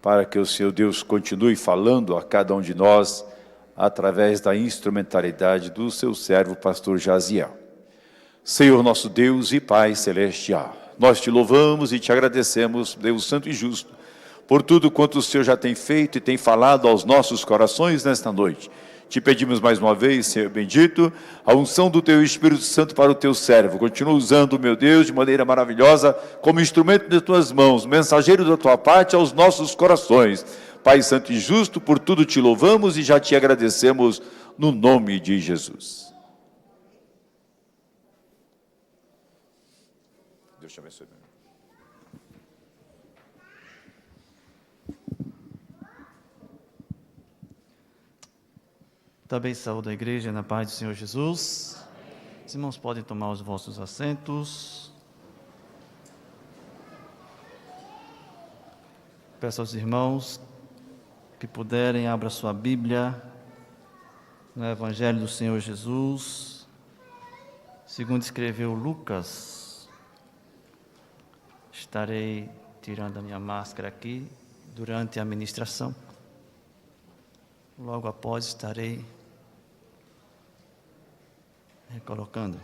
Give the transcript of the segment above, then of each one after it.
para que o Senhor Deus continue falando a cada um de nós através da instrumentalidade do seu servo, pastor Jaziel. Senhor nosso Deus e Pai celestial, nós te louvamos e te agradecemos, Deus santo e justo, por tudo quanto o Senhor já tem feito e tem falado aos nossos corações nesta noite. Te pedimos mais uma vez, Senhor bendito, a unção do Teu Espírito Santo para o Teu servo. Continua usando, meu Deus, de maneira maravilhosa, como instrumento de Tuas mãos, mensageiro da Tua parte aos nossos corações. Pai santo e justo, por tudo te louvamos e já te agradecemos no nome de Jesus. Deus te abençoe. Também saúdo a igreja na paz do Senhor Jesus. Amém. Os irmãos podem tomar os vossos assentos. Peço aos irmãos que puderem, abra sua Bíblia no Evangelho do Senhor Jesus, segundo escreveu Lucas. Estarei tirando a minha máscara aqui durante a ministração. Logo após estarei recolocando.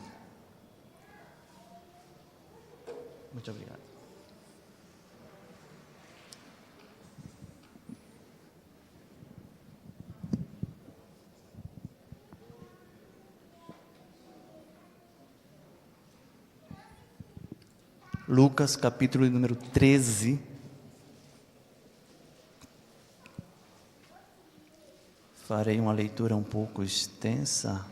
Muito obrigado. Lucas, capítulo número 13. Farei uma leitura um pouco extensa.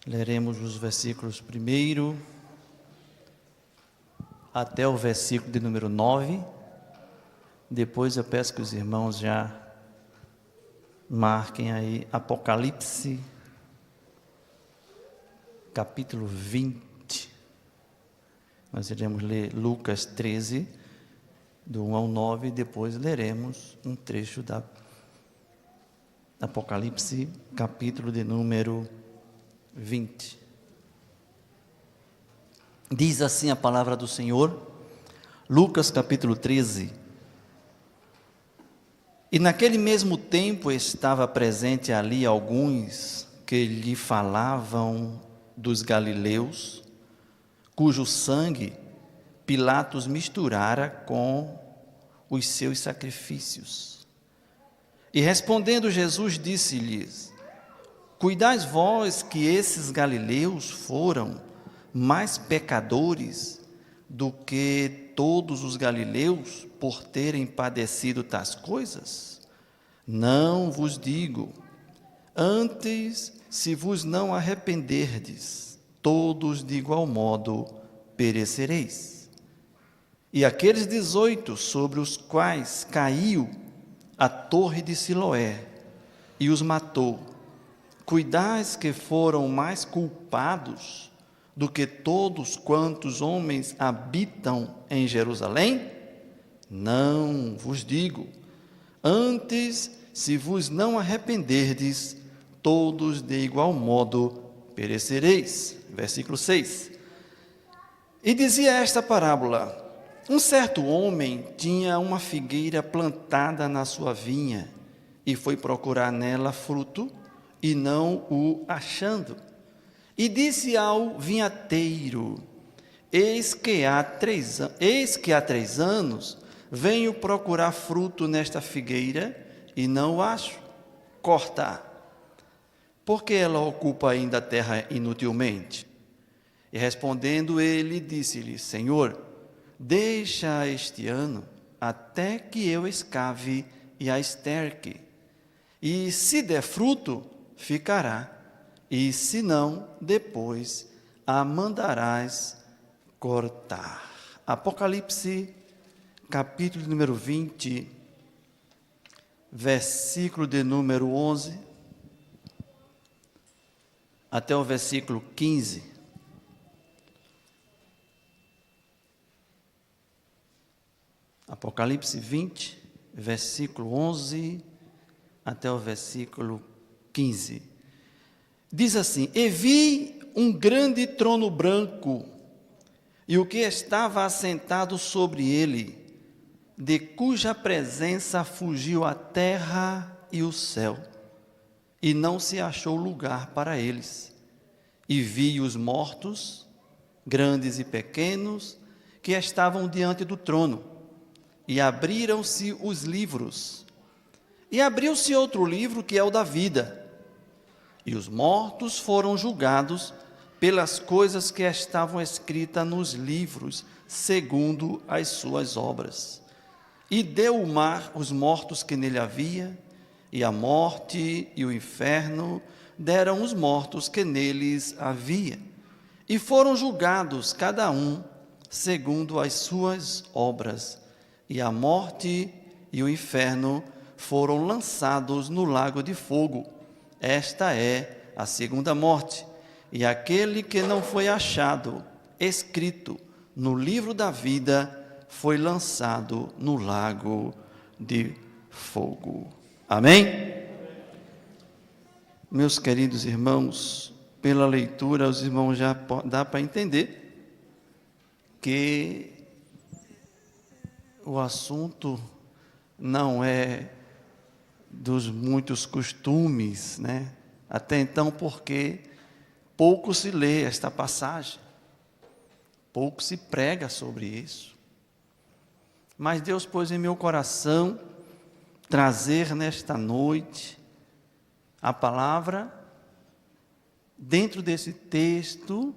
Leremos os versículos 1 até o versículo de número 9. Depois eu peço que os irmãos já marquem aí Apocalipse, capítulo 20. Nós iremos ler Lucas 13, do 1 ao 9, e depois leremos um trecho da Apocalipse, capítulo de número 20. Diz assim a palavra do Senhor, Lucas capítulo 13. E naquele mesmo tempo estava presente ali alguns que lhe falavam dos galileus, cujo sangue Pilatos misturara com os seus sacrifícios. E respondendo Jesus disse-lhes: Cuidais vós que esses galileus foram mais pecadores do que todos os galileus por terem padecido tais coisas? Não vos digo. Antes, se vos não arrependerdes, todos de igual modo perecereis. E aqueles 18 sobre os quais caiu a torre de Siloé e os matou, cuidais que foram mais culpados do que todos quantos homens habitam em Jerusalém? Não vos digo. Antes, se vos não arrependerdes, todos de igual modo perecereis. Versículo 6. E dizia esta parábola: um certo homem tinha uma figueira plantada na sua vinha, e foi procurar nela fruto, e não o achando. E disse ao vinhateiro: eis que há 3 anos venho procurar fruto nesta figueira, e não o acho. Corta, porque ela ocupa ainda a terra inutilmente. E respondendo ele, disse-lhe: Senhor, deixa este ano, até que eu escave e a esterque. E se der fruto, ficará, e se não, depois a mandarás cortar. Apocalipse, capítulo número 20, versículo de número 11, até o versículo 15. Apocalipse 20, versículo 11, até o versículo 15. Diz assim: E vi um grande trono branco, e o que estava assentado sobre ele, de cuja presença fugiu a terra e o céu, e não se achou lugar para eles. E vi os mortos, grandes e pequenos, que estavam diante do trono, e abriram-se os livros. E abriu-se outro livro, que é o da vida. E os mortos foram julgados pelas coisas que estavam escritas nos livros, segundo as suas obras. E deu o mar os mortos que nele havia, e a morte e o inferno deram os mortos que neles havia. E foram julgados cada um segundo as suas obras. E a morte e o inferno foram lançados no lago de fogo. Esta é a segunda morte. E aquele que não foi achado escrito no livro da vida foi lançado no lago de fogo. Amém? Meus queridos irmãos, pela leitura, os irmãos já dá para entender que o assunto não é dos muitos costumes, né? Até então, porque pouco se lê esta passagem, pouco se prega sobre isso. Mas Deus pôs em meu coração trazer nesta noite a palavra dentro desse texto,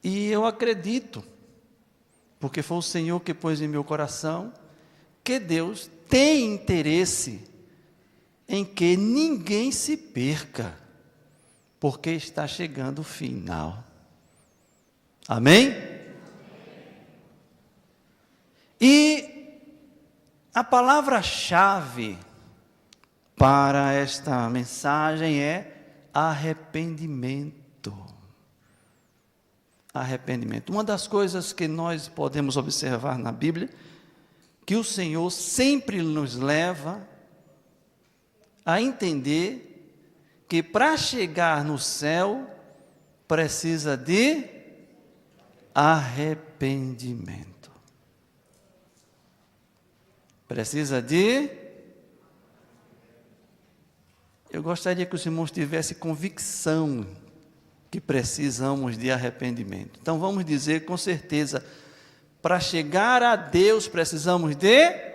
e eu acredito, porque foi o Senhor que pôs em meu coração, que Deus tem interesse em que ninguém se perca, porque está chegando o final. Amém? E a palavra-chave para esta mensagem é arrependimento. Arrependimento. Uma das coisas que nós podemos observar na Bíblia, que o Senhor sempre nos leva a entender que para chegar no céu precisa de arrependimento. Precisa de... Eu gostaria que os irmãos tivessem convicção que precisamos de arrependimento. Então vamos dizer com certeza, para chegar a Deus precisamos de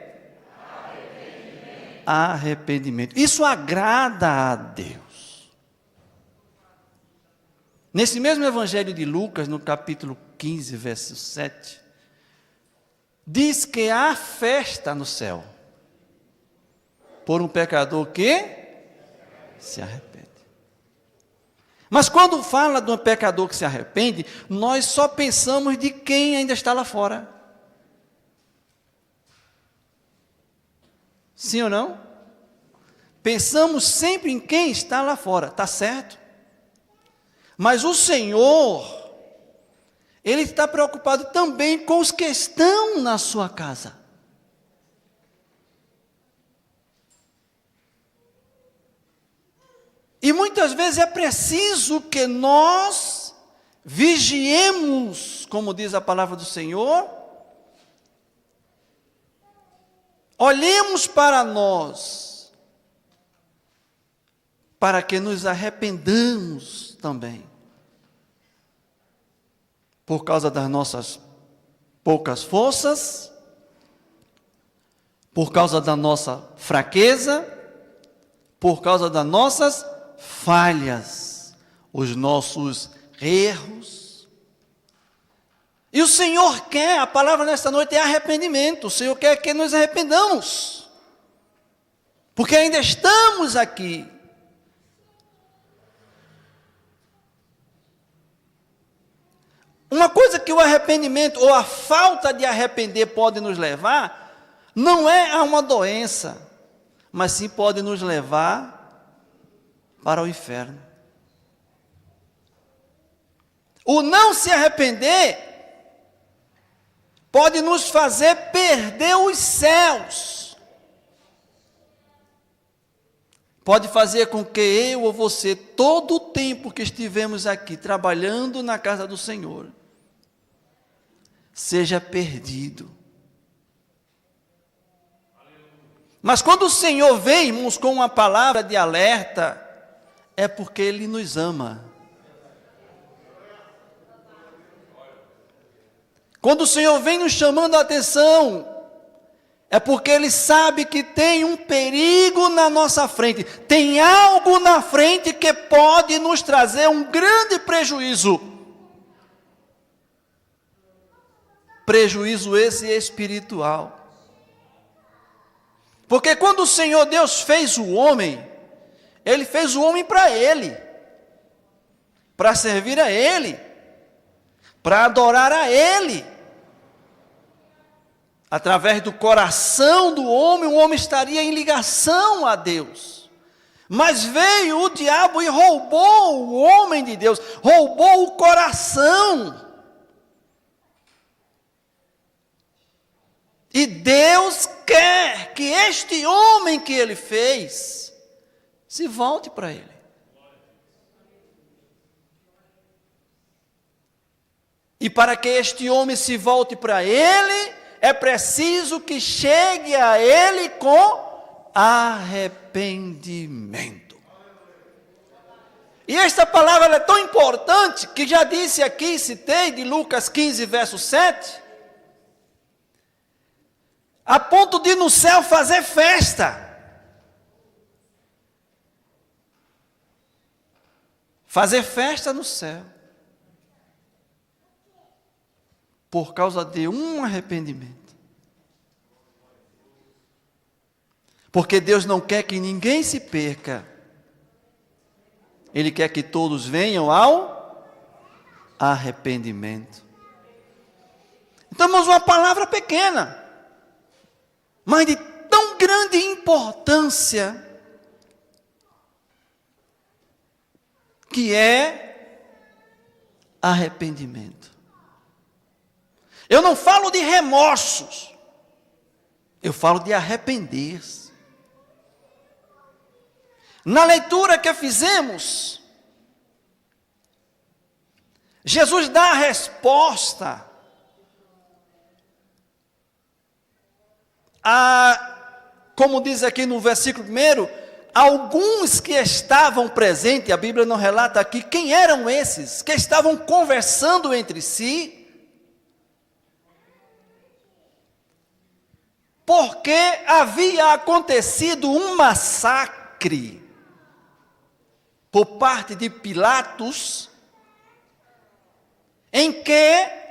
arrependimento. Isso agrada a Deus. Nesse mesmo evangelho de Lucas, no capítulo 15, verso 7, diz que há festa no céu por um pecador que se arrepende. Mas quando fala de um pecador que se arrepende, nós só pensamos de quem ainda está lá fora. Sim ou não? Pensamos sempre em quem está lá fora, está certo? Mas o Senhor, Ele está preocupado também com os que estão na sua casa. E muitas vezes é preciso que nós vigiemos, como diz a palavra do Senhor, olhemos para nós, para que nos arrependamos também, por causa das nossas poucas forças, por causa da nossa fraqueza, por causa das nossas falhas, os nossos erros. E o Senhor quer, a palavra nesta noite é arrependimento. O Senhor quer que nos arrependamos, porque ainda estamos aqui. Uma coisa que o arrependimento ou a falta de arrepender pode nos levar, não é a uma doença, mas sim pode nos levar para o inferno. O não se arrepender pode nos fazer perder os céus, pode fazer com que eu ou você, todo o tempo que estivemos aqui trabalhando na casa do Senhor, seja perdido. Mas quando o Senhor vem, irmãos, com uma palavra de alerta, é porque Ele nos ama. Quando o Senhor vem nos chamando a atenção, é porque Ele sabe que tem um perigo na nossa frente, tem algo na frente que pode nos trazer um grande prejuízo. Prejuízo esse espiritual. Porque quando o Senhor Deus fez o homem, Ele fez o homem para Ele, para servir a Ele, para adorar a Ele. Através do coração do homem, o homem estaria em ligação a Deus. Mas veio o diabo e roubou o homem de Deus, roubou o coração. E Deus quer que este homem que Ele fez, se volte para Ele. E para que este homem se volte para Ele, é preciso que chegue a Ele com arrependimento. E esta palavra é tão importante, que já disse aqui, citei de Lucas 15, verso 7, a ponto de no céu fazer festa. Fazer festa no céu. Por causa de um arrependimento. Porque Deus não quer que ninguém se perca. Ele quer que todos venham ao arrependimento. Então, temos uma palavra pequena, mas de tão grande importância, que é arrependimento. Eu não falo de remorsos, eu falo de arrepender-se. Na leitura que fizemos, Jesus dá a resposta como diz aqui no versículo 1, alguns que estavam presentes, a Bíblia não relata aqui quem eram esses, que estavam conversando entre si, porque havia acontecido um massacre por parte de Pilatos, em que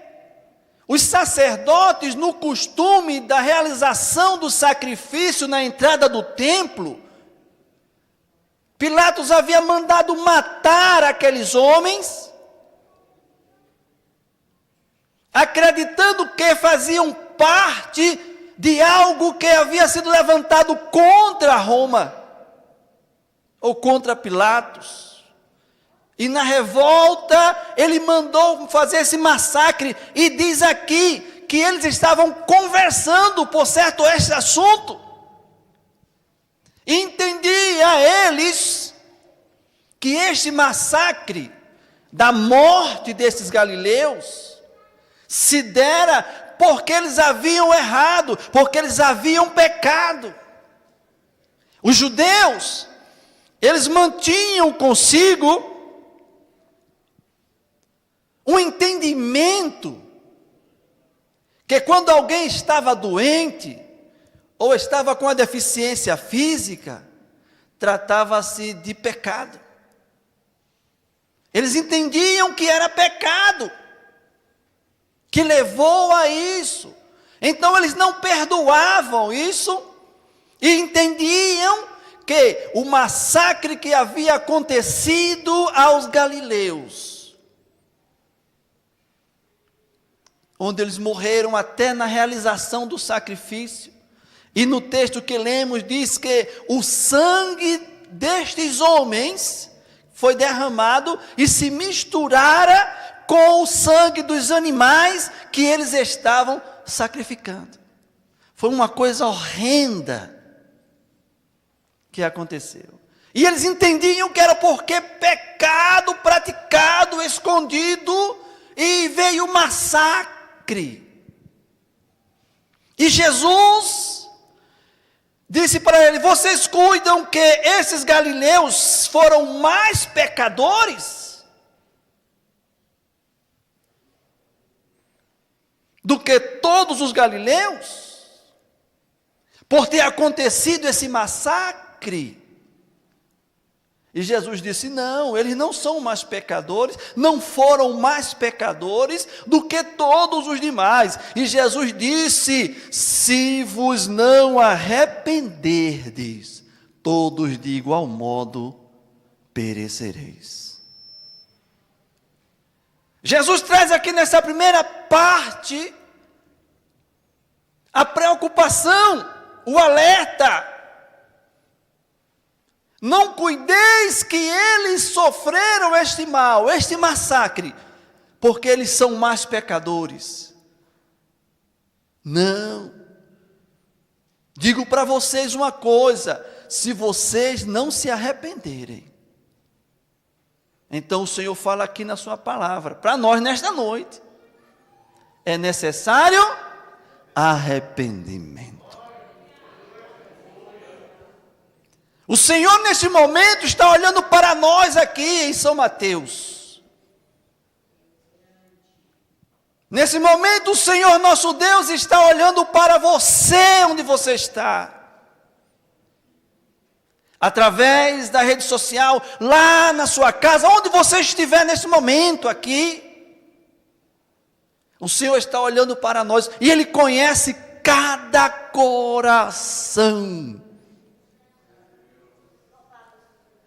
os sacerdotes, no costume da realização do sacrifício na entrada do templo, Pilatos havia mandado matar aqueles homens, acreditando que faziam parte de algo que havia sido levantado contra Roma, ou contra Pilatos. E na revolta, ele mandou fazer esse massacre, e diz aqui, que eles estavam conversando, por certo, este assunto. Entendia eles, que este massacre, da morte desses galileus, se dera porque eles haviam errado, porque eles haviam pecado. Os judeus, eles mantinham consigo um entendimento que quando alguém estava doente, ou estava com a deficiência física, tratava-se de pecado. Eles entendiam que era pecado, que levou a isso. Então eles não perdoavam isso, e entendiam que o massacre que havia acontecido aos galileus, onde eles morreram até na realização do sacrifício, e no texto que lemos diz que o sangue destes homens foi derramado e se misturara com o sangue dos animais que eles estavam sacrificando. Foi uma coisa horrenda que aconteceu. E eles entendiam que era porque pecado praticado, escondido, e veio o massacre. E Jesus disse para ele: vocês cuidam que esses galileus foram mais pecadores do que todos os galileus, por ter acontecido esse massacre? E Jesus disse: não, eles não são mais pecadores, não foram mais pecadores do que todos os demais. E Jesus disse: se vos não arrependerdes, todos de igual modo perecereis. Jesus traz aqui nessa primeira parte a preocupação, o alerta. Não cuideis que eles sofreram este mal, este massacre, porque eles são mais pecadores. Não. Digo para vocês uma coisa: se vocês não se arrependerem, então o Senhor fala aqui na sua palavra, para nós nesta noite, é necessário arrependimento. O Senhor nesse momento está olhando para nós aqui em São Mateus. Nesse momento o Senhor nosso Deus está olhando para você, onde você está. Através da rede social, lá na sua casa, onde você estiver nesse momento aqui. O Senhor está olhando para nós e Ele conhece cada coração.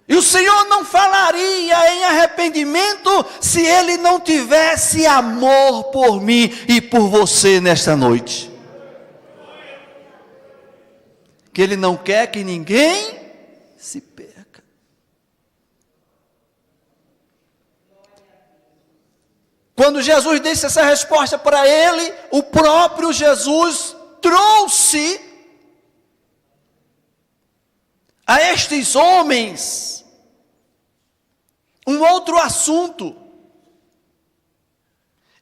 E o Senhor não falaria em arrependimento se Ele não tivesse amor por mim e por você nesta noite. Que Ele não quer que ninguém se perca. Quando Jesus disse essa resposta para ele, o próprio Jesus trouxe a estes homens um outro assunto,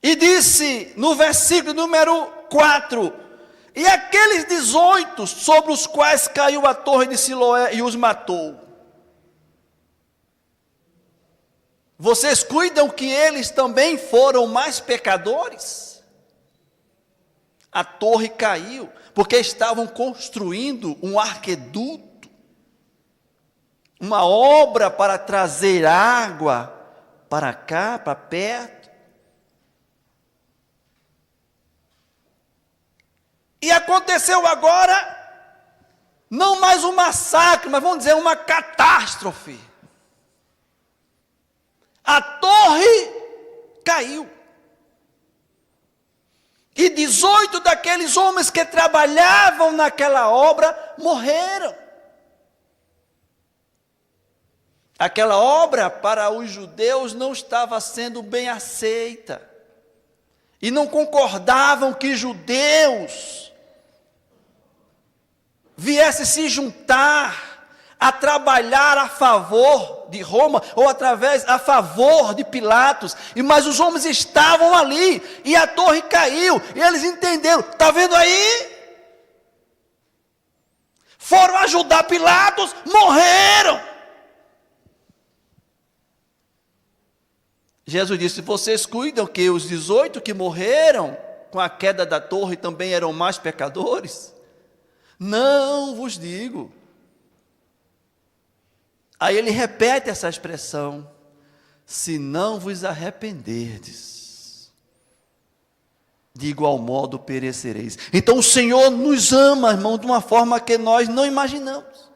e disse no versículo número 4: e aqueles 18 sobre os quais caiu a torre de Siloé e os matou, vocês cuidam que eles também foram mais pecadores? A torre caiu porque estavam construindo um aqueduto, uma obra para trazer água para cá, para perto. E aconteceu agora, não mais um massacre, mas vamos dizer uma catástrofe. A torre caiu. E 18 daqueles homens que trabalhavam naquela obra morreram. Aquela obra para os judeus não estava sendo bem aceita. E não concordavam que judeus viessem se juntar a trabalhar a favor de Roma, ou a favor de Pilatos. Mas os homens estavam ali, e a torre caiu, e eles entenderam: está vendo aí? Foram ajudar Pilatos, morreram. Jesus disse: vocês cuidam que os 18 que morreram com a queda da torre também eram mais pecadores? Não vos digo. Aí ele repete essa expressão: se não vos arrependerdes, de igual modo perecereis. Então o Senhor nos ama, irmão, de uma forma que nós não imaginamos.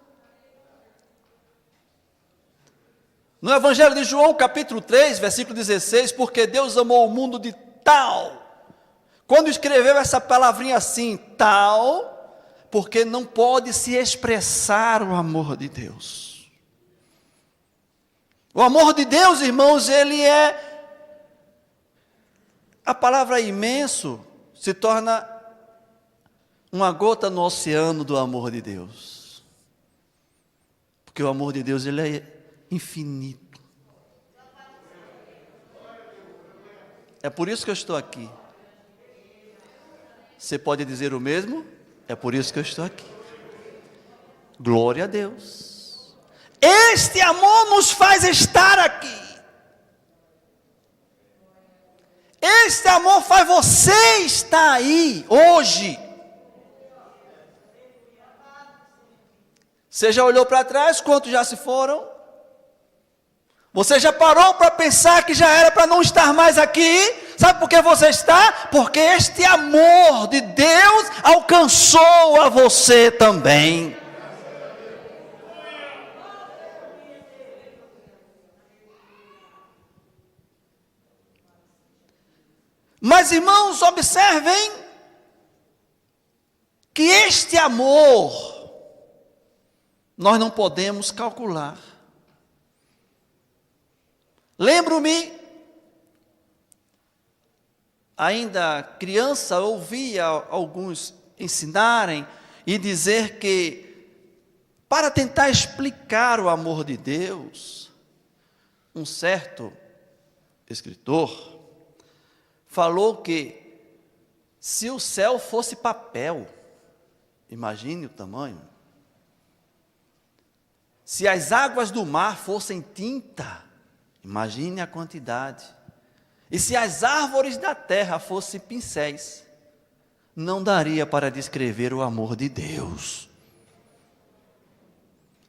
No Evangelho de João, capítulo 3, versículo 16, porque Deus amou o mundo de tal. Quando escreveu essa palavrinha assim, tal, porque não pode se expressar o amor de Deus. O amor de Deus, irmãos, ele é, a palavra imenso se torna uma gota no oceano do amor de Deus. Porque o amor de Deus, ele é infinito. É por isso que eu estou aqui. Você pode dizer o mesmo? É por isso que eu estou aqui. Glória a Deus. Este amor nos faz estar aqui. Este amor faz você estar aí, hoje. Você já olhou para trás, quantos já se foram? Você já parou para pensar que já era para não estar mais aqui? Sabe por que você está? Porque este amor de Deus alcançou a você também. Mas, irmãos, observem que este amor nós não podemos calcular. Lembro-me, ainda criança, ouvia alguns ensinarem e dizer que, para tentar explicar o amor de Deus, um certo escritor falou que se o céu fosse papel, imagine o tamanho. Se as águas do mar fossem tinta, imagine a quantidade. E se as árvores da terra fossem pincéis, não daria para descrever o amor de Deus.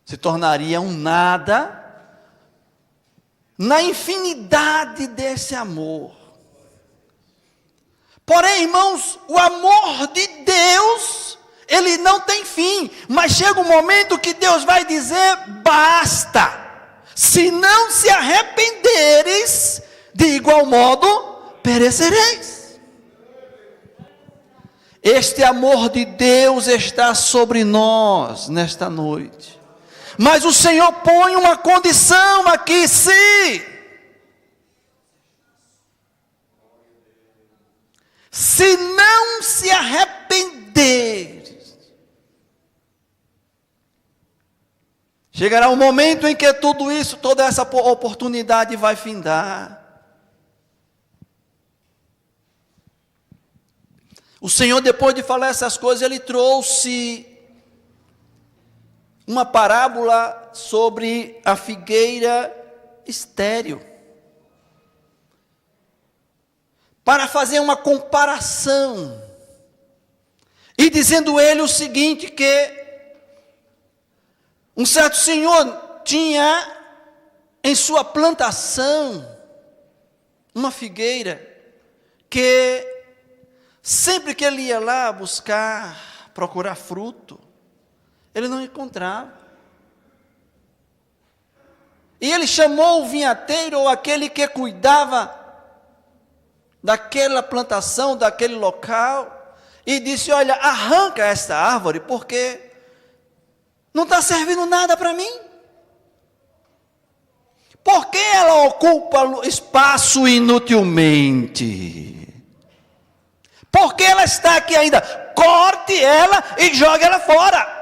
Se tornaria um nada na infinidade desse amor. Porém, irmãos, o amor de Deus, ele não tem fim, mas chega um momento que Deus vai dizer, basta, se não se arrependeres, de igual modo, perecereis. Este amor de Deus está sobre nós, nesta noite, mas o Senhor põe uma condição aqui, se não se arrepender, chegará um momento em que tudo isso, toda essa oportunidade vai findar. O Senhor, depois de falar essas coisas, Ele trouxe uma parábola sobre a figueira estéril, para fazer uma comparação, e dizendo ele o seguinte, que um certo senhor tinha em sua plantação uma figueira, que sempre que ele ia lá procurar fruto, ele não encontrava. E ele chamou o vinhateiro, ou aquele que cuidava daquela plantação, daquele local, e disse, olha, arranca esta árvore, porque não está servindo nada para mim. Por que ela ocupa espaço inutilmente? Por que ela está aqui ainda? Corte ela e jogue ela fora.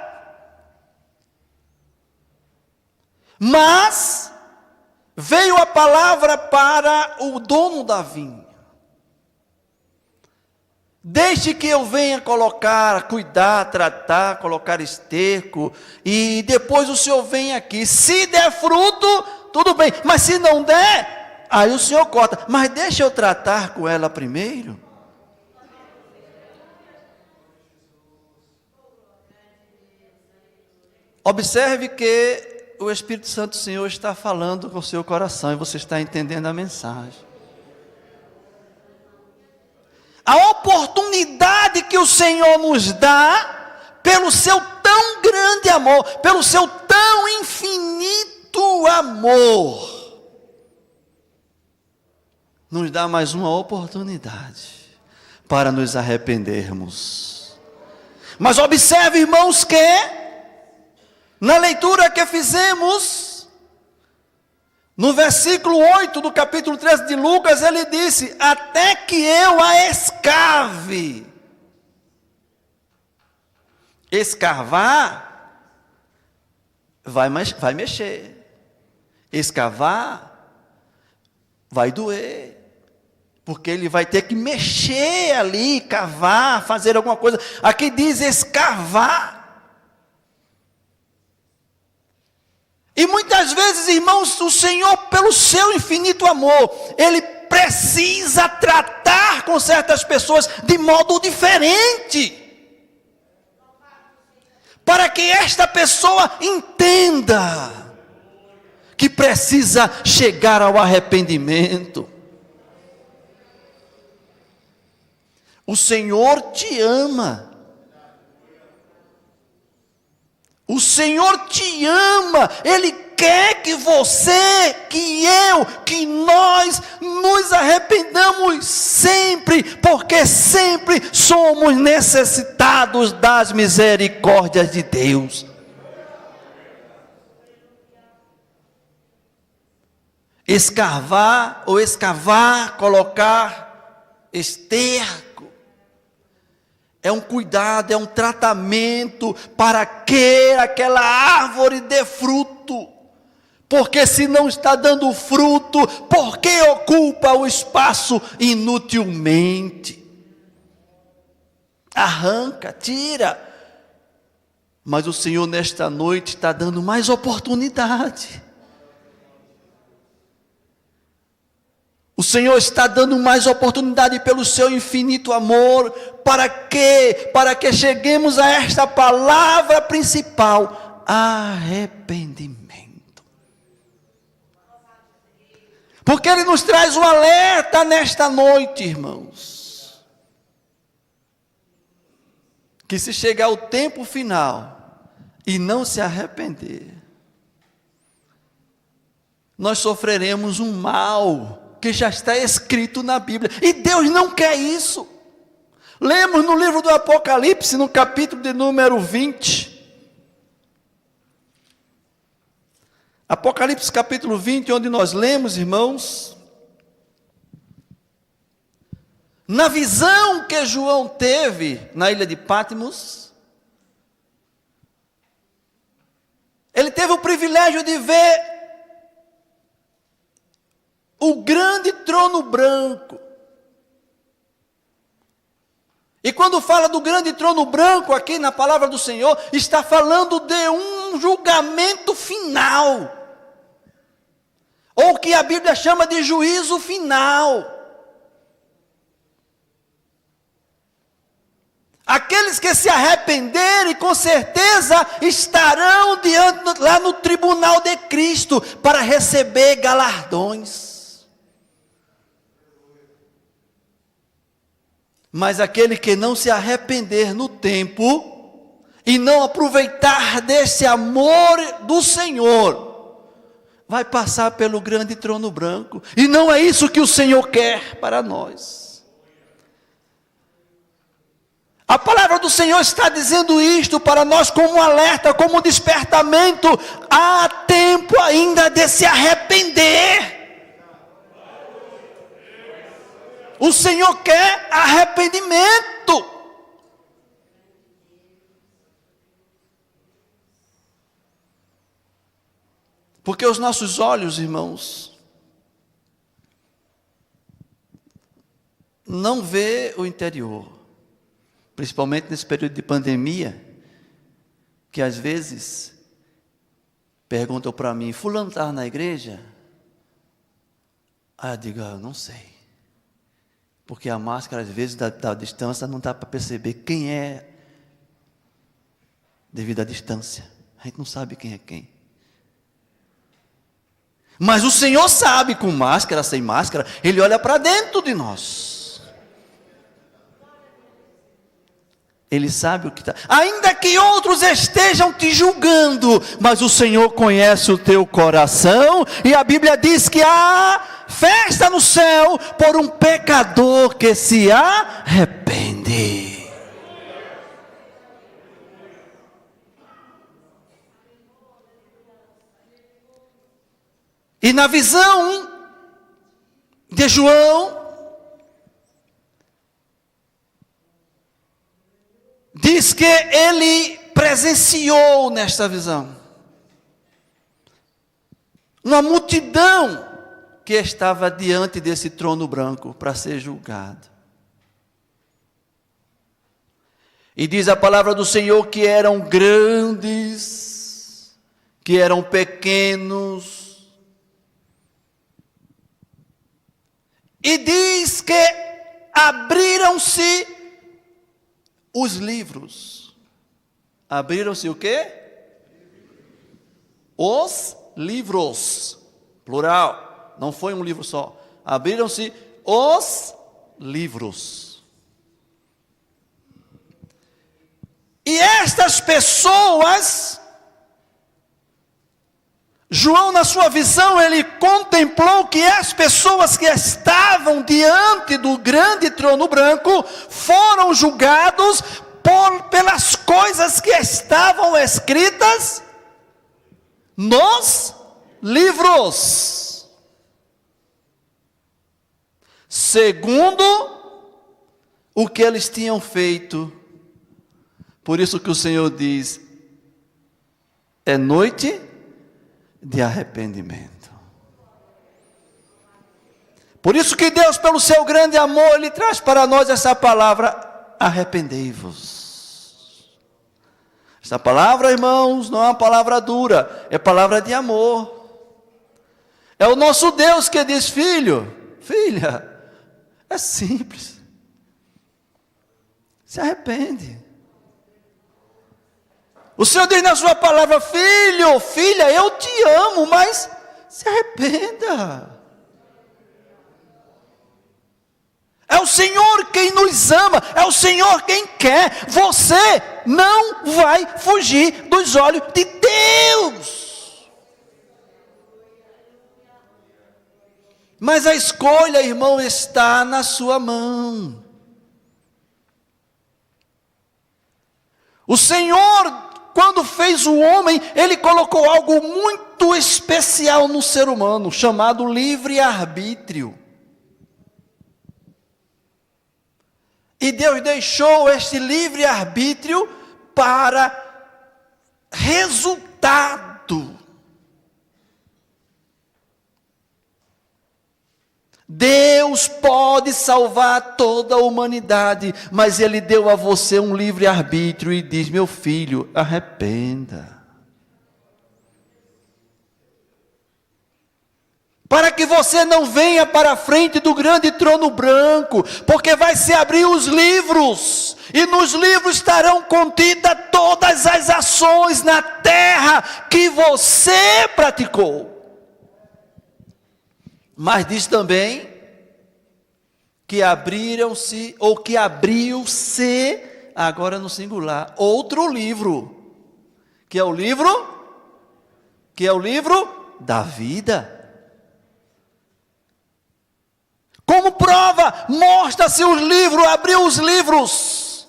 Mas veio a palavra para o dono da vinha. Deixe que eu venha cuidar, tratar, colocar esterco, e depois o senhor vem aqui. Se der fruto, tudo bem, mas se não der, aí o senhor corta. Mas deixa eu tratar com ela primeiro. Observe que o Espírito Santo do Senhor está falando com o seu coração, e você está entendendo a mensagem. A oportunidade que o Senhor nos dá, pelo seu tão grande amor, pelo seu tão infinito amor, nos dá mais uma oportunidade para nos arrependermos. Mas observe, irmãos, que na leitura que fizemos, no versículo 8 do capítulo 13 de Lucas, ele disse, até que eu a escave. Escarvar vai mexer. Escavar, vai doer. Porque ele vai ter que mexer ali, cavar, fazer alguma coisa. Aqui diz escavar. E muitas vezes, irmãos, o Senhor, pelo seu infinito amor, Ele precisa tratar com certas pessoas de modo diferente. Para que esta pessoa entenda que precisa chegar ao arrependimento. O Senhor te ama. O Senhor te ama. Ele quer que você, que nós nos arrependamos sempre, porque sempre somos necessitados das misericórdias de Deus. Escavar, colocar esterco, é um cuidado, é um tratamento para que aquela árvore dê fruto. Porque se não está dando fruto, por que ocupa o espaço inutilmente? Arranca, tira. Mas o Senhor nesta noite está dando mais oportunidade. O Senhor está dando mais oportunidade pelo seu infinito amor. Para quê? Para que cheguemos a esta palavra principal: arrependimento. Porque Ele nos traz um alerta nesta noite, irmãos. Que se chegar o tempo final e não se arrepender, nós sofreremos um mal que já está escrito na Bíblia. E Deus não quer isso. Lemos no livro do Apocalipse, no capítulo de número 20. Apocalipse capítulo 20, onde nós lemos, irmãos, na visão que João teve na ilha de Patmos, ele teve o privilégio de ver o grande trono branco. E quando fala do grande trono branco aqui na palavra do Senhor, está falando de um julgamento final. Ou que a Bíblia chama de juízo final. Aqueles que se arrependerem, com certeza estarão lá no tribunal de Cristo para receber galardões. Mas aquele que não se arrepender no tempo e não aproveitar desse amor do Senhor, vai passar pelo grande trono branco. E não é isso que o Senhor quer para nós. A palavra do Senhor está dizendo isto para nós como um alerta, como um despertamento. Há tempo ainda de se arrepender. O Senhor quer arrependimento. Porque os nossos olhos, irmãos, não vê o interior. Principalmente nesse período de pandemia, que às vezes perguntam para mim: fulano está na igreja? Aí eu digo: não sei. Porque a máscara, às vezes, da distância, não dá para perceber quem é devido à distância. A gente não sabe quem é quem. Mas o Senhor sabe, com máscara, sem máscara, Ele olha para dentro de nós. Ele sabe o que está. Ainda que outros estejam te julgando, mas o Senhor conhece o teu coração. E a Bíblia diz que há festa no céu por um pecador que se arrepende. E na visão de João, diz que ele presenciou nesta visão uma multidão que estava diante desse trono branco para ser julgado. E diz a palavra do Senhor que eram grandes, que eram pequenos. E diz que abriram-se os livros. Abriram-se o quê? Os livros. Plural. Não foi um livro só. Abriram-se os livros. E estas pessoas, João, na sua visão, ele contemplou que as pessoas que estavam diante do grande trono branco foram julgados pelas coisas que estavam escritas nos livros, segundo o que eles tinham feito. Por isso que o Senhor diz, é noite de arrependimento. Por isso que Deus, pelo seu grande amor, Ele traz para nós essa palavra, arrependei-vos. Essa palavra, irmãos, não é uma palavra dura, é palavra de amor. É o nosso Deus que diz, filho, filha, é simples. Se arrepende. O Senhor diz na sua palavra, filho, filha, eu te amo, mas se arrependa. É o Senhor quem nos ama, é o Senhor quem quer. Você não vai fugir dos olhos de Deus. Mas a escolha, irmão, está na sua mão. O Senhor, quando fez o homem, Ele colocou algo muito especial no ser humano, chamado livre-arbítrio. E Deus deixou este livre-arbítrio para resultado. Deus pode salvar toda a humanidade, mas Ele deu a você um livre-arbítrio e diz, meu filho, arrependa. Para que você não venha para a frente do grande trono branco, porque vai se abrir os livros, e nos livros estarão contidas todas as ações na terra que você praticou. Mas diz também que abriram-se, ou que abriu-se, agora no singular, outro livro, que é o livro da vida. Como prova, mostra-se os livros, abriu os livros.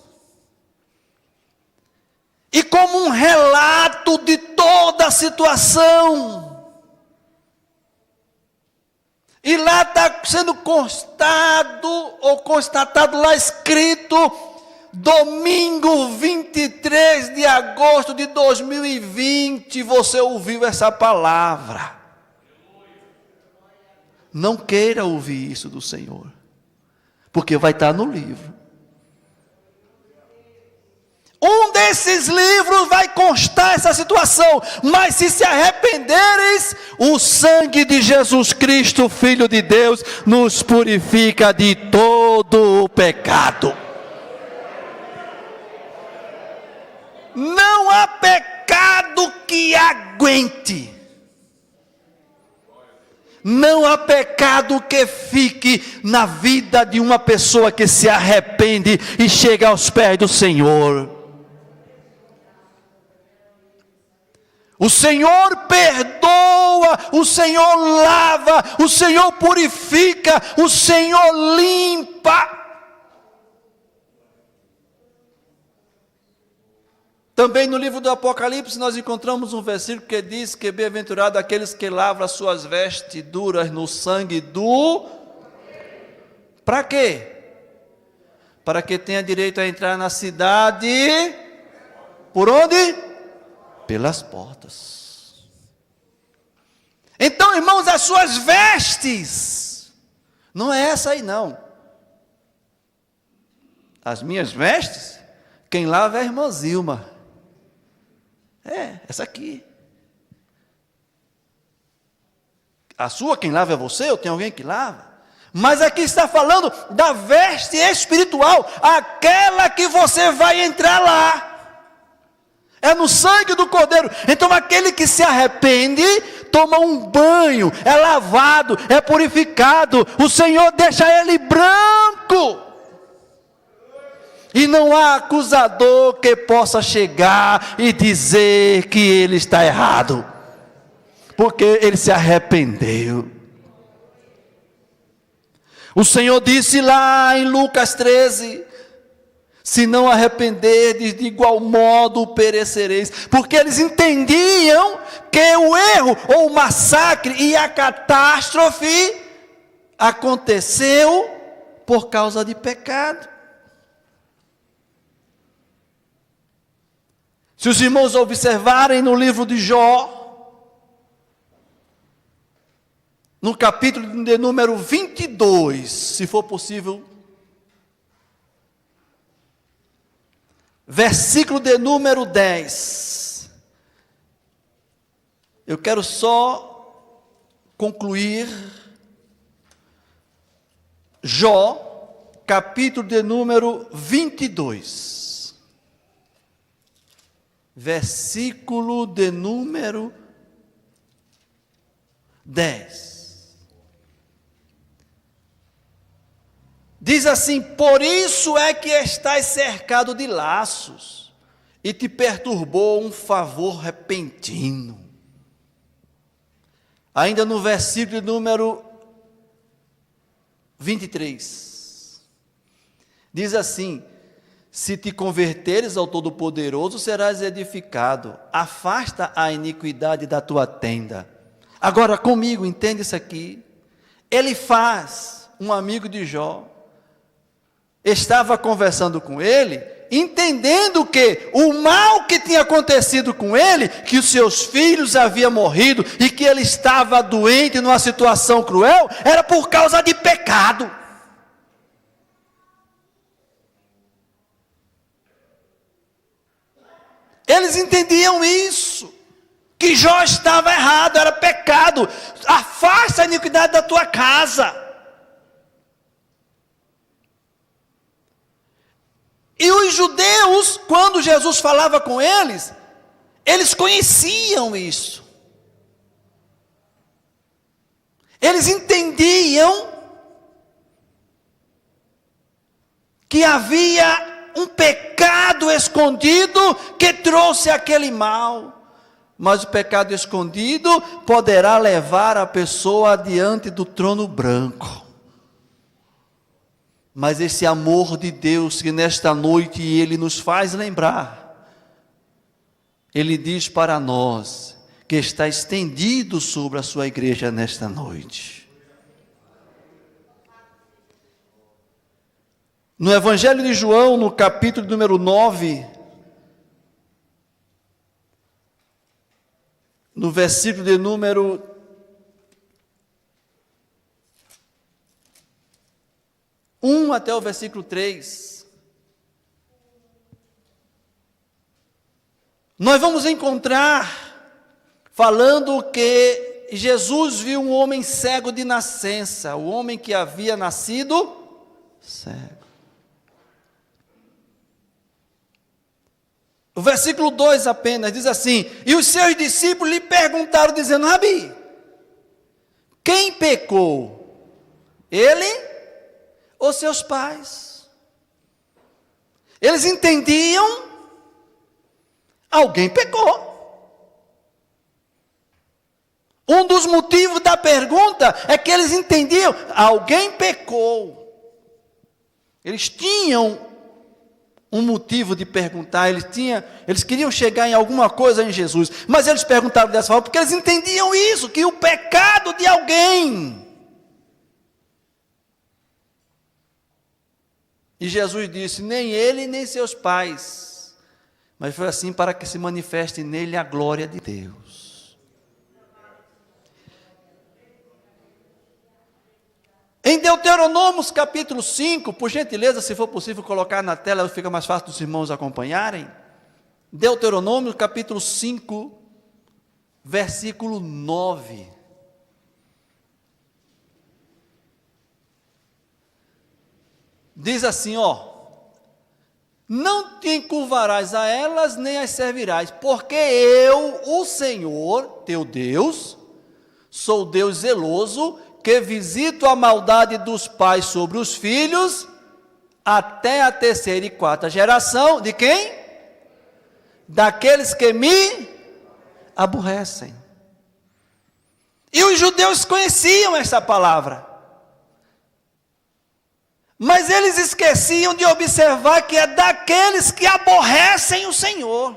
E como um relato de toda a situação. E lá está sendo constatado lá escrito, domingo 23 de agosto de 2020, você ouviu essa palavra. Não queira ouvir isso do Senhor, porque vai estar no livro. Um desses livros vai constar essa situação, mas se arrependeres, o sangue de Jesus Cristo, Filho de Deus, nos purifica de todo o pecado. Não há pecado que aguente. Não há pecado que fique na vida de uma pessoa que se arrepende e chega aos pés do Senhor. O Senhor perdoa, o Senhor lava, o Senhor purifica, o Senhor limpa. Também no livro do Apocalipse nós encontramos um versículo que diz que bem-aventurado aqueles que lavam as suas vestiduras no sangue do... Para quê? Para que tenha direito a entrar na cidade. Por onde? Pelas portas. Então, irmãos, as suas vestes, não é essa aí não. As minhas vestes, quem lava é a irmã Zilma. É, essa aqui. A sua, quem lava é você, ou tem alguém que lava? Mas aqui está falando da veste espiritual, aquela que você vai entrar lá. É no sangue do Cordeiro. Então aquele que se arrepende, toma um banho, é lavado, é purificado. O Senhor deixa ele branco. E não há acusador que possa chegar e dizer que ele está errado, porque ele se arrependeu. O Senhor disse lá em Lucas 13: se não arrependerdes, de igual modo perecereis. Porque eles entendiam que o erro, ou o massacre e a catástrofe aconteceu por causa de pecado. Se os irmãos observarem no livro de Jó, no capítulo de número 22, se for possível, versículo de número 10. Eu quero só concluir Jó, capítulo de número 22. Versículo de número 10. Diz assim: por isso é que estás cercado de laços, e te perturbou um favor repentino. Ainda no versículo de número 23. Diz assim: se te converteres ao Todo-Poderoso, serás edificado. Afasta a iniquidade da tua tenda. Agora comigo, entende isso aqui. Elifaz, um amigo de Jó, estava conversando com ele, entendendo que o mal que tinha acontecido com ele, que os seus filhos haviam morrido, e que ele estava doente numa situação cruel, era por causa de pecado. Eles entendiam isso, que Jó estava errado, era pecado. Afasta a iniquidade da tua casa. E os judeus, quando Jesus falava com eles, eles conheciam isso. Eles entendiam que havia um pecado escondido que trouxe aquele mal. Mas o pecado escondido poderá levar a pessoa adiante do trono branco. Mas esse amor de Deus que nesta noite Ele nos faz lembrar, Ele diz para nós que está estendido sobre a sua igreja nesta noite. No Evangelho de João, no capítulo número 9, no versículo de número 1 até o versículo 3, nós vamos encontrar falando que Jesus viu um homem cego de nascença, o homem que havia nascido cego. O versículo 2 apenas diz assim: e os seus discípulos lhe perguntaram, dizendo: Rabi, quem pecou? Ele ou seus pais? Eles entendiam, alguém pecou. Um dos motivos da pergunta é que eles entendiam, alguém pecou. Eles tinham um motivo de perguntar, eles queriam chegar em alguma coisa em Jesus, mas eles perguntaram dessa forma, porque eles entendiam isso, que o pecado de alguém. E Jesus disse, nem ele, nem seus pais, mas foi assim para que se manifeste nele a glória de Deus. Em Deuteronômio capítulo 5, por gentileza, se for possível colocar na tela, fica mais fácil dos irmãos acompanharem. Deuteronômio capítulo 5, versículo 9. Diz assim, não te encurvarás a elas, nem as servirás, porque eu, o Senhor, teu Deus, sou Deus zeloso, que visito a maldade dos pais sobre os filhos, até a terceira e quarta geração, de quem? Daqueles que me aborrecem. E os judeus conheciam essa palavra, mas eles esqueciam de observar que é daqueles que aborrecem o Senhor.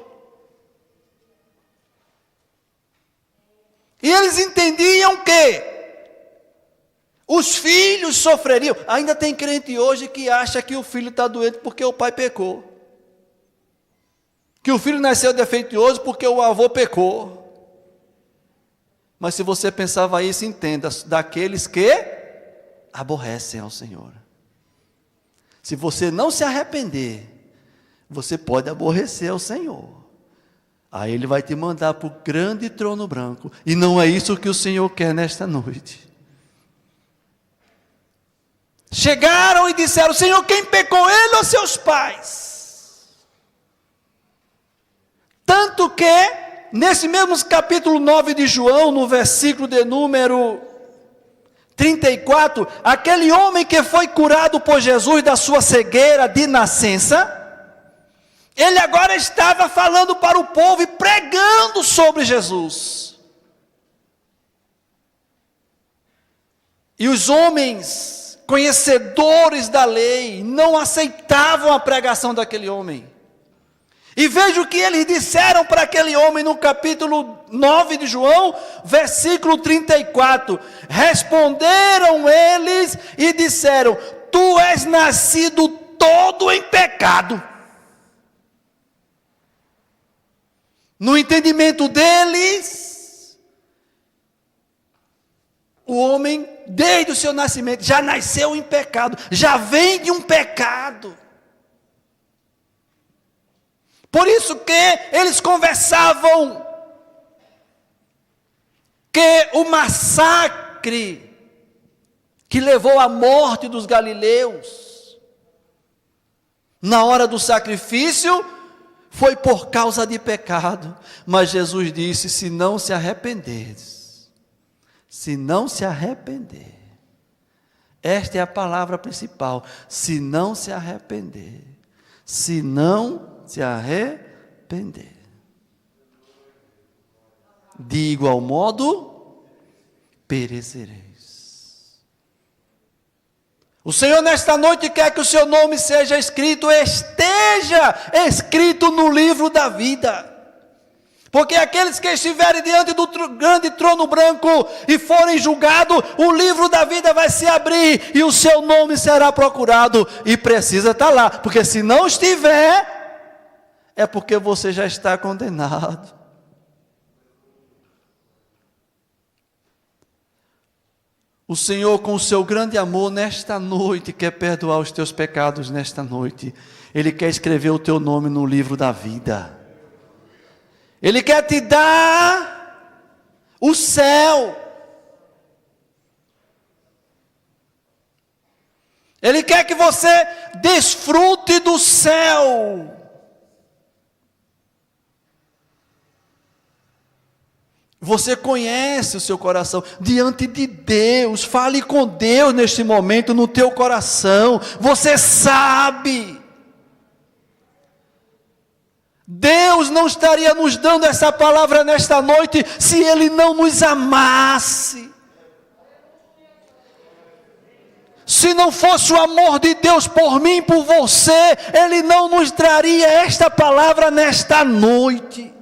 E eles entendiam que os filhos sofreriam. Ainda tem crente hoje que acha que o filho está doente porque o pai pecou. Que o filho nasceu defeituoso porque o avô pecou. Mas se você pensava isso, entenda, daqueles que aborrecem ao Senhor. Se você não se arrepender, você pode aborrecer ao Senhor. Aí Ele vai te mandar para o grande trono branco. E não é isso que o Senhor quer nesta noite. Chegaram e disseram, Senhor, quem pecou, ele ou seus pais? Tanto que, nesse mesmo capítulo 9 de João, no versículo de número 34, aquele homem que foi curado por Jesus da sua cegueira de nascença, ele agora estava falando para o povo e pregando sobre Jesus. E os homens conhecedores da lei não aceitavam a pregação daquele homem. E veja o que eles disseram para aquele homem no capítulo 9 de João, versículo 34. Responderam eles e disseram, tu és nascido todo em pecado. No entendimento deles, o homem, desde o seu nascimento, já nasceu em pecado, já vem de um pecado. Por isso que eles conversavam que o massacre que levou à morte dos galileus, na hora do sacrifício, foi por causa de pecado. Mas Jesus disse, se não se arrependeres, se não se arrepender, esta é a palavra principal, se não se arrepender, se não se arrepender. De igual modo, perecereis. O Senhor nesta noite quer que o seu nome seja escrito, esteja escrito no livro da vida. Porque aqueles que estiverem diante do grande trono branco e forem julgados, o livro da vida vai se abrir e o seu nome será procurado. E precisa estar lá, porque se não estiver, é porque você já está condenado. O Senhor, com o seu grande amor, nesta noite, quer perdoar os teus pecados nesta noite. Ele quer escrever o teu nome no livro da vida. Ele quer te dar o céu. Ele quer que você desfrute do céu. Você conhece o seu coração diante de Deus. Fale com Deus neste momento no teu coração. Você sabe. Deus não estaria nos dando essa palavra nesta noite se Ele não nos amasse. Se não fosse o amor de Deus por mim, por você, Ele não nos traria esta palavra nesta noite.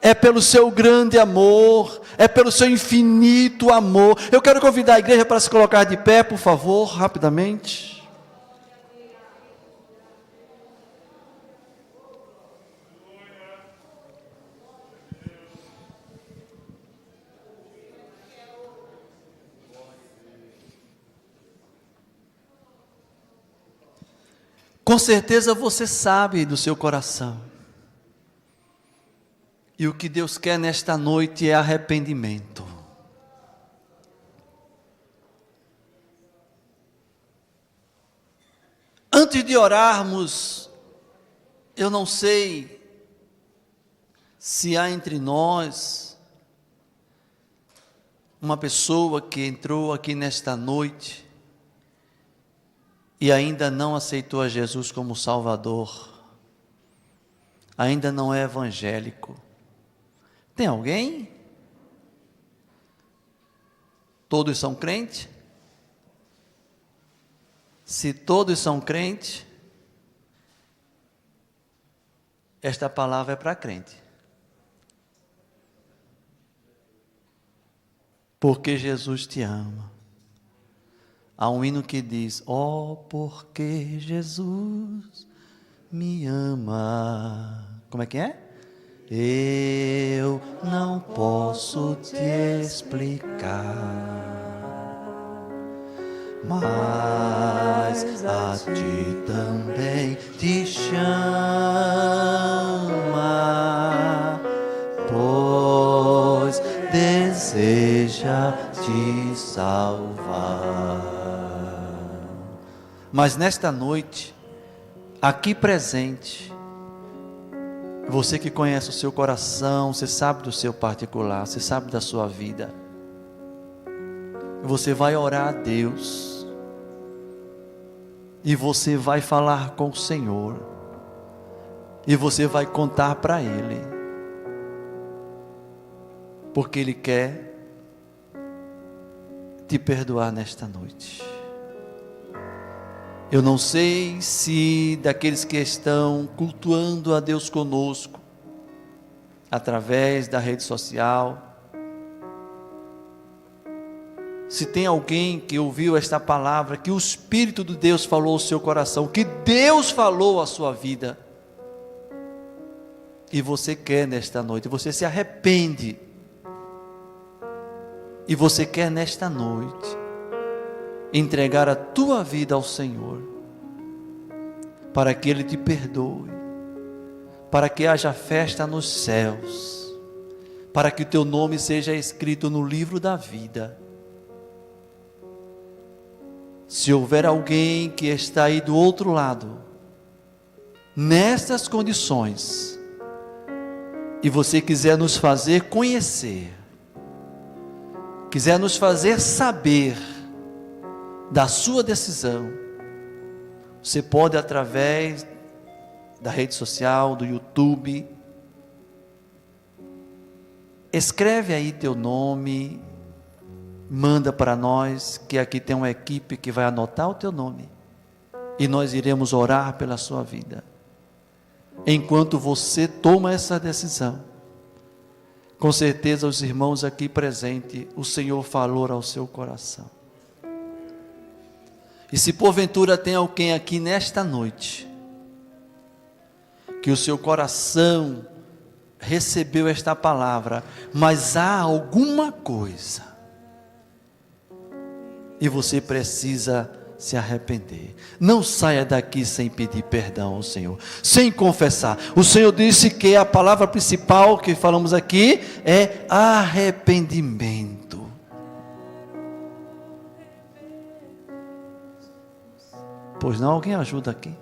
É pelo seu grande amor, é pelo seu infinito amor. Eu quero convidar a igreja para se colocar de pé, por favor, rapidamente. Com certeza você sabe do seu coração. E o que Deus quer nesta noite é arrependimento. Antes de orarmos, eu não sei se há entre nós uma pessoa que entrou aqui nesta noite e ainda não aceitou a Jesus como Salvador, ainda não é evangélico. Tem alguém? Todos são crentes? Se todos são crentes, esta palavra é para crente. Porque Jesus te ama. Há um hino que diz: ó, porque Jesus me ama. Como é que é? Eu não posso te explicar, mas a ti também te chama, pois deseja te salvar. Mas nesta noite, aqui presente, você que conhece o seu coração, você sabe do seu particular, você sabe da sua vida, você vai orar a Deus, e você vai falar com o Senhor, e você vai contar para Ele, porque Ele quer te perdoar nesta noite. Eu não sei se daqueles que estão cultuando a Deus conosco, através da rede social, se tem alguém que ouviu esta palavra, que o Espírito de Deus falou ao seu coração, que Deus falou à sua vida, e você quer nesta noite, você se arrepende, e você quer nesta noite entregar a tua vida ao Senhor, para que Ele te perdoe, para que haja festa nos céus, para que o teu nome seja escrito no livro da vida. Se houver alguém que está aí do outro lado, nestas condições, e você quiser nos fazer conhecer, quiser nos fazer saber da sua decisão, você pode, através da rede social, do YouTube, escreve aí teu nome, manda para nós, que aqui tem uma equipe que vai anotar o teu nome, e nós iremos orar pela sua vida. Enquanto você toma essa decisão, com certeza os irmãos aqui presentes, o Senhor falou ao seu coração. E se porventura tem alguém aqui nesta noite, que o seu coração recebeu esta palavra, mas há alguma coisa, e você precisa se arrepender, não saia daqui sem pedir perdão ao Senhor, sem confessar. O Senhor disse que a palavra principal que falamos aqui é arrependimento. Pois não, alguém ajuda aqui?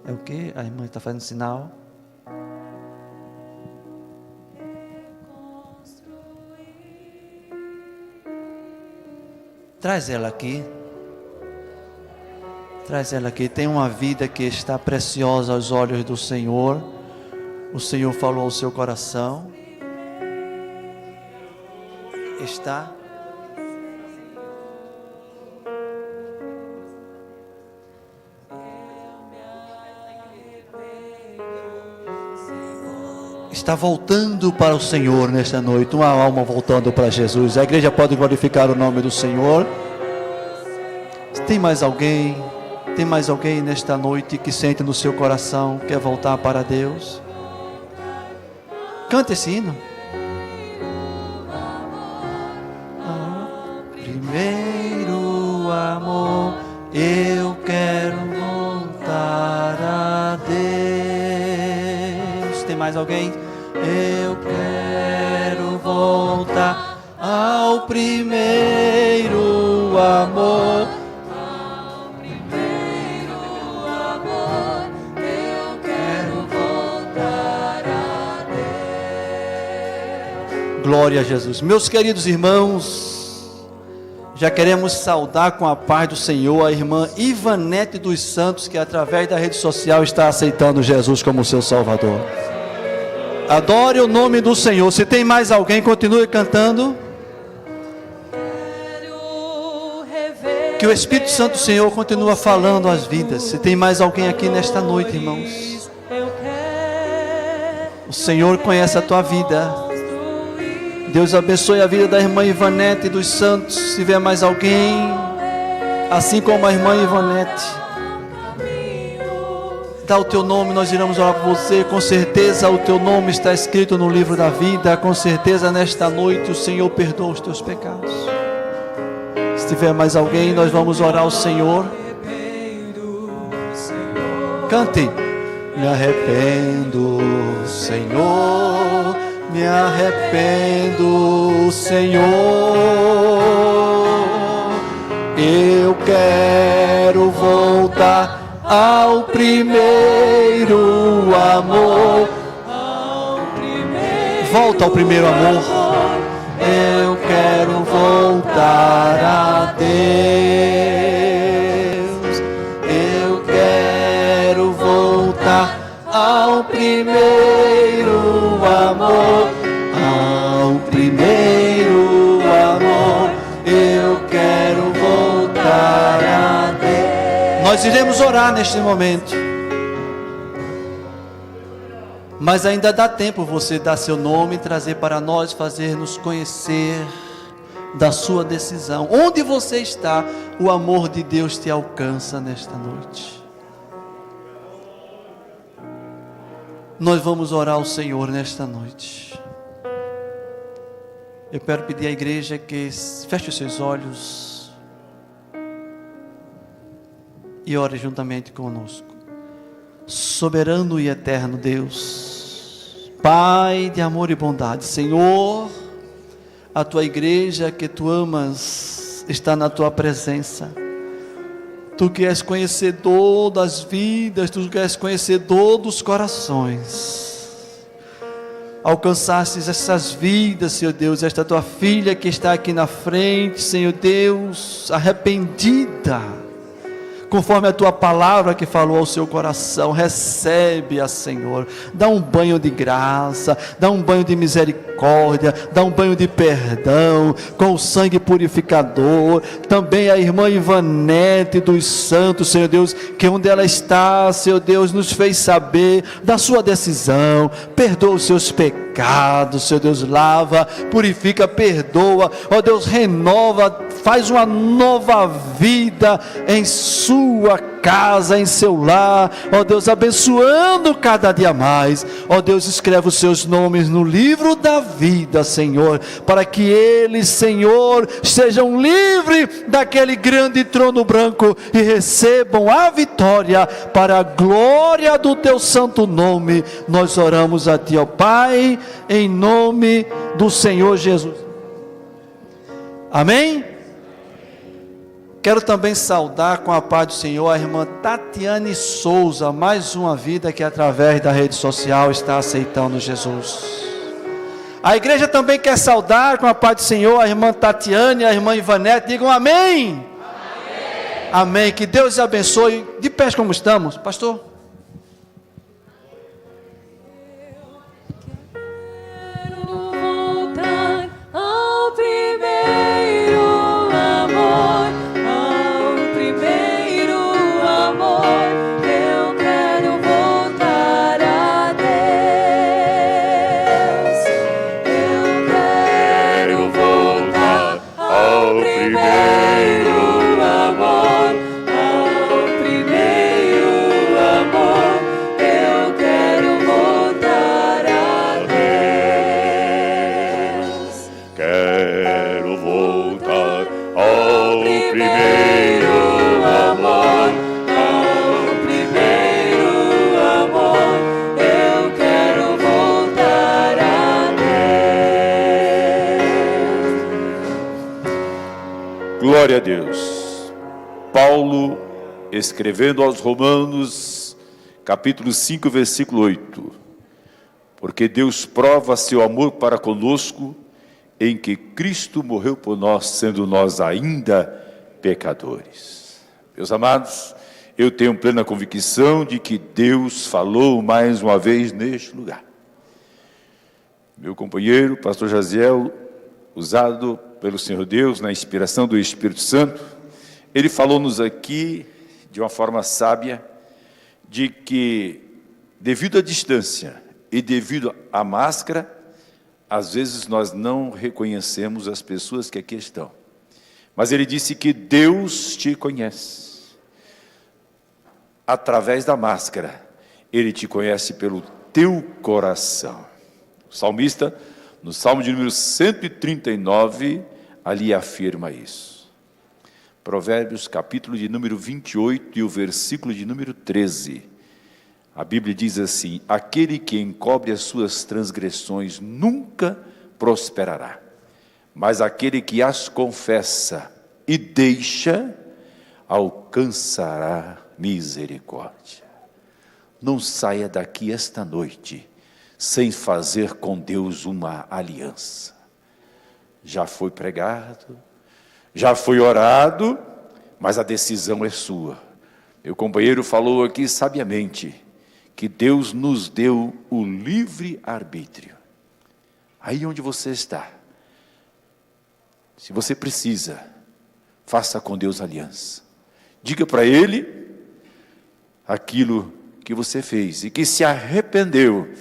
É o que? A irmã está fazendo sinal. Traz ela aqui. Traz ela aqui. Tem uma vida que está preciosa aos olhos do Senhor. O Senhor falou ao seu coração. Está. Está voltando para o Senhor nesta noite, uma alma voltando para Jesus. A igreja pode glorificar o nome do Senhor. Tem mais alguém nesta noite que sente no seu coração, quer voltar para Deus? Cante esse hino. Primeiro amor, eu quero voltar mais alguém? Eu quero voltar ao primeiro amor. Ao primeiro amor, eu quero voltar a Deus. Glória a Jesus. Meus queridos irmãos, já queremos saudar com a paz do Senhor a irmã Ivanete dos Santos, que através da rede social está aceitando Jesus como seu Salvador. Adore o nome do Senhor. Se tem mais alguém, continue cantando. Que o Espírito Santo do Senhor continua falando às vidas. Se tem mais alguém aqui nesta noite, irmãos, o Senhor conhece a tua vida. Deus abençoe a vida da irmã Ivanete dos Santos. Se tiver mais alguém, assim como a irmã Ivanete, dá o teu nome, nós iremos orar por você. Com certeza o teu nome está escrito no livro da vida. Com certeza nesta noite o Senhor perdoa os teus pecados. Se tiver mais alguém, nós vamos orar ao Senhor. Cante. Me arrependo, Senhor, me arrependo, Senhor. Eu quero voltar ao primeiro amor. Volta ao primeiro amor. Eu quero voltar a Deus. Eu quero voltar ao primeiro amor. Ao primeiro amor. Eu quero voltar a Deus. Nós iremos orar neste momento. Mas ainda dá tempo você dar seu nome, trazer para nós, fazer-nos conhecer da sua decisão. Onde você está, o amor de Deus te alcança nesta noite. Nós vamos orar ao Senhor nesta noite. Eu quero pedir à igreja que feche os seus olhos e ore juntamente conosco. Soberano e eterno Deus, Pai de amor e bondade, Senhor, a tua igreja que tu amas está na tua presença. Tu que és conhecedor das vidas, tu que és conhecedor dos corações. Alcançastes essas vidas, Senhor Deus, esta tua filha que está aqui na frente, Senhor Deus, arrependida, conforme a tua palavra que falou ao seu coração. Recebe-a, Senhor, dá um banho de graça, dá um banho de misericórdia, dá um banho de perdão, com o sangue purificador. Também a irmã Ivanete dos Santos, Senhor Deus, que onde ela está, Senhor Deus, nos fez saber da sua decisão. Perdoa os seus pecados, Senhor Deus, lava, purifica, perdoa, ó Deus, renova, faz uma nova vida em sua casa, em seu lar, ó Deus, abençoando cada dia mais. Ó Deus, escreve os seus nomes no livro da vida, Senhor, para que eles, Senhor, sejam livres daquele grande trono branco e recebam a vitória para a glória do teu santo nome. Nós oramos a ti, ó Pai, em nome do Senhor Jesus. Amém? Quero também saudar com a paz do Senhor a irmã Tatiane Souza, mais uma vida que através da rede social está aceitando Jesus. A igreja também quer saudar com a paz do Senhor a irmã Tatiane e a irmã Ivanete. Digam amém. Amém. Amém. Que Deus abençoe. De pé como estamos, pastor. Glória a Deus. Paulo, escrevendo aos Romanos, capítulo 5, versículo 8. Porque Deus prova seu amor para conosco, em que Cristo morreu por nós, sendo nós ainda pecadores. Meus amados, eu tenho plena convicção de que Deus falou mais uma vez neste lugar. Meu companheiro, pastor Jaziel, usado pelo Senhor Deus, na inspiração do Espírito Santo, ele falou-nos aqui, de uma forma sábia, de que, devido à distância e devido à máscara, às vezes nós não reconhecemos as pessoas que aqui estão. Mas ele disse que Deus te conhece. Através da máscara, ele te conhece pelo teu coração. O salmista, no Salmo de número 139, ali afirma isso. Provérbios, capítulo de número 28 e o versículo de número 13. A Bíblia diz assim: aquele que encobre as suas transgressões nunca prosperará, mas aquele que as confessa e deixa, alcançará misericórdia. Não saia daqui esta noite sem fazer com Deus uma aliança. Já foi pregado, já foi orado, mas a decisão é sua. Meu companheiro falou aqui sabiamente que Deus nos deu o livre arbítrio. Aí onde você está, se você precisa, faça com Deus aliança. Diga para Ele aquilo que você fez e que se arrependeu